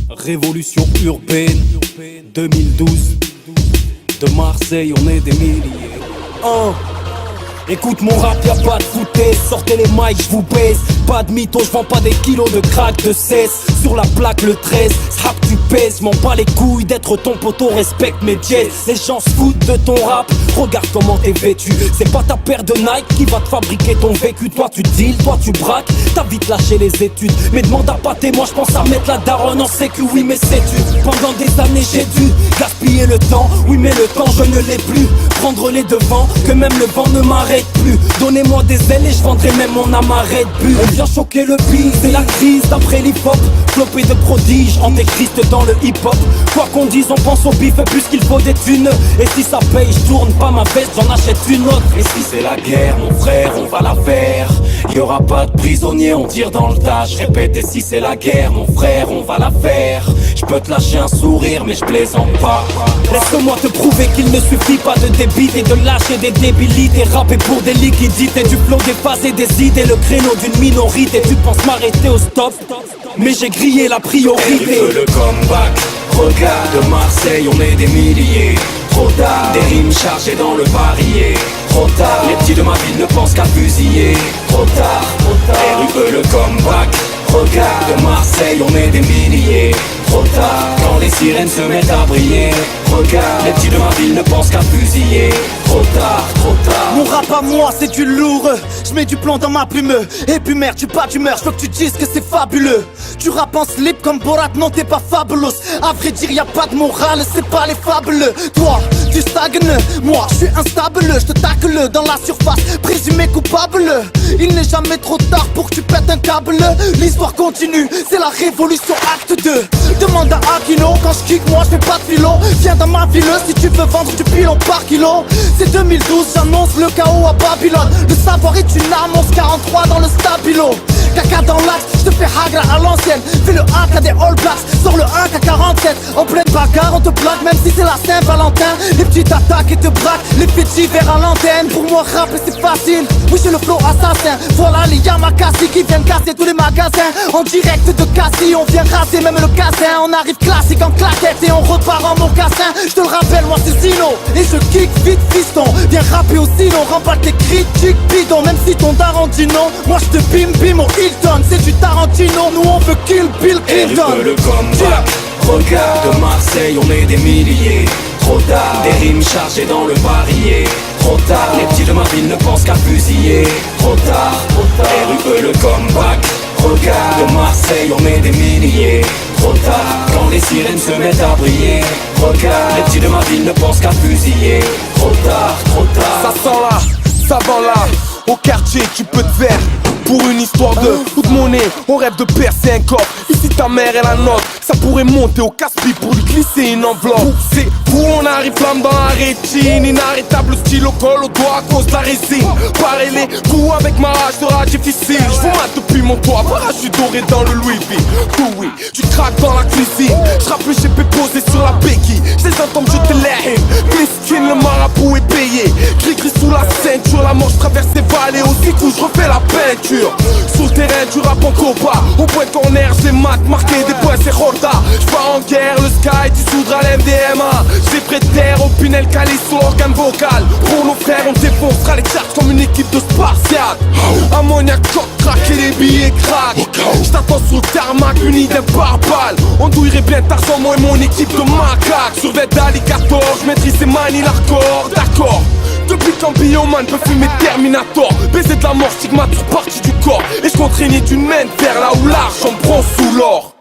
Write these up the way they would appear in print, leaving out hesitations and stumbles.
Révolution urbaine 2012. De Marseille on est des milliers. Écoute mon rap, y'a pas de foutaise. Sortez les mics, j'vous baisse. Pas de mytho, j'vends pas des kilos de crack de cesse. Sur la plaque le 13, rap tu pèses. M'en bats les couilles d'être ton poteau, respecte mes dièses. Les gens se foutent de ton rap, regarde comment t'es vêtu. C'est pas ta paire de Nike qui va te fabriquer ton vécu. Toi tu deals, toi tu braques, t'as vite lâché les études. Mais demande à pâté, moi j'pense à mettre la daronne en sécu. Oui mais sais-tu, pendant des années j'ai dû gaspiller le temps. Oui mais le temps je ne l'ai plus. Prendre les devants, que même le vent ne m'arrête plus. Donnez-moi des ailes et je vendrai même mon amarré de but. On vient choquer le beat, c'est la crise d'après l'hip-hop. Flopé de prodiges, antéchrist dans le hip-hop. Quoi qu'on dise, on pense au bif puisqu'il faut des thunes. Et si ça paye, je tourne pas ma veste, j'en achète une autre. Et si c'est la guerre, mon frère, on va la faire. Y'aura pas de prisonniers, on tire dans le tas. Je répète, et si c'est la guerre, mon frère, on va la faire. Je peux te lâcher un sourire, mais je plaisante pas. Laisse-moi te prouver qu'il ne suffit pas de débiter, de lâcher des débilités. Rapper pour des liquidités, du flot, des phases et des idées. Le créneau d'une minorité, tu penses m'arrêter au stop, mais j'ai grillé la priorité. Il veut le comeback, regarde de Marseille, on est des milliers. Trop tard, des rimes chargées dans le barillet. Trop tard, les petits de ma ville ne pensent qu'à fusiller. Trop tard, RU veut le comeback. Regarde de Marseille, on est des milliers. Trop tard, quand les sirènes se mettent à briller. Regarde, les petits de ma ville ne pensent qu'à fusiller. Trop tard, trop tard. Mon rap à moi c'est du lourd. Je mets du plomb dans ma plume. Et puis merde, tu pas d'humeur, je veux que tu dises que c'est fabuleux. Tu rappes en slip comme Borat, non t'es pas fabulous. À vrai dire y'a pas de morale, c'est pas les fabuleux. Toi, tu stagnes, moi je suis instable. Je te tacle dans la surface, présumé coupable. Il n'est jamais trop tard pour que tu pètes un câble. L'histoire continue, c'est la révolution acte 2. Demande à Aquino, quand je kick moi je fais pas de philo. Viens dans ma ville si tu veux vendre du pilon par kilo. C'est 2012, j'annonce le chaos à Babylone. Le savoir est une arme, 1143 dans le stabilo. Caca dans l'axe, je te fais hagra à l'ancienne. Fais le hack à des All Blacks, sors le 1 à 47. En pleine bagarre, on te plaque même si c'est la Saint-Valentin. Les petites attaques et te braquent, les petits verres à l'antenne. Pour moi rapper c'est facile, oui j'ai le flow assassin. Voilà les Yamakasi qui viennent casser tous les magasins. En direct de Cassis, on vient raser même le cassin. On arrive classique en claquette et on repart en mocassin. Je te le rappelle, moi c'est Zino et je kick vite fiston. Viens rapper au sinon, remballe tes critiques bidon. Même si ton daron dit non, moi je te bim bim au Hilton. C'est du Tarantino, nous on veut kill Bill Clinton. Le comeback, regarde de Marseille, on est des milliers. Trop tard, des rimes chargées dans le barillet. Trop tard, les petits de ma ville ne pensent qu'à fusiller. Trop tard, RU veut le comeback. Regarde de Marseille, on est des milliers. Trop tard, quand les sirènes se mettent à briller. Regarde, les petits de ma ville ne pensent qu'à fusiller. Trop tard, trop tard. Ça sent là, ça vend là. Au quartier tu peux te faire pour une histoire de coup de monnaie, on rêve de percer un corps. Ici ta mère est la nôtre, ça pourrait monter au casse-pied pour lui glisser une enveloppe. C'est où on arrive flamme dans la rétine. Inarrêtable stylo colle au doigt à cause de la résine. Pareil les coups avec ma rage sera difficile. Je vous mate depuis mon toit, parachute doré dans le Louis V. Oui, tu craques dans la cuisine. Je rappe le GP posé sur la béquille. Je les entends me jeter l'air. Miskin, le marabout est payé. Gris sous la ceinture, la manche traverse les vallées. Aussi coup je refais la peinture. Sur le terrain tu rappes en copa. Au point corner j'ai mat, marqué des points c'est Horta. J'pars en guerre, le sky dissoudra l'MDMA. J'ai près de terre au Pinel Cali sur l'organe vocal. Pour nos frères on défoncera les charts comme une équipe de Spartiates. Ammoniac, coq, crack et les billets crack. J't'attends sur le tarmac, uni d'un pare-balles. On douillerait bien Tarzan, moi et mon équipe de macaques. Sur Vette d'Alligator, j'maîtrise ces manies l'hardcore, d'accord. Depuis qu'un bioman peut fumer Terminator. Baiser de la mort, stigmate sur partie du corps. Et je compte régner d'une main de fer là où l'argent prend sous l'or.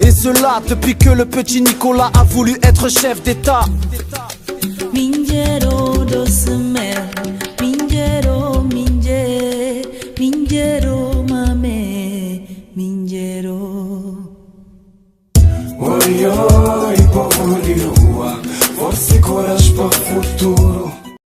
Et cela depuis que le petit Nicolas a voulu être chef d'État.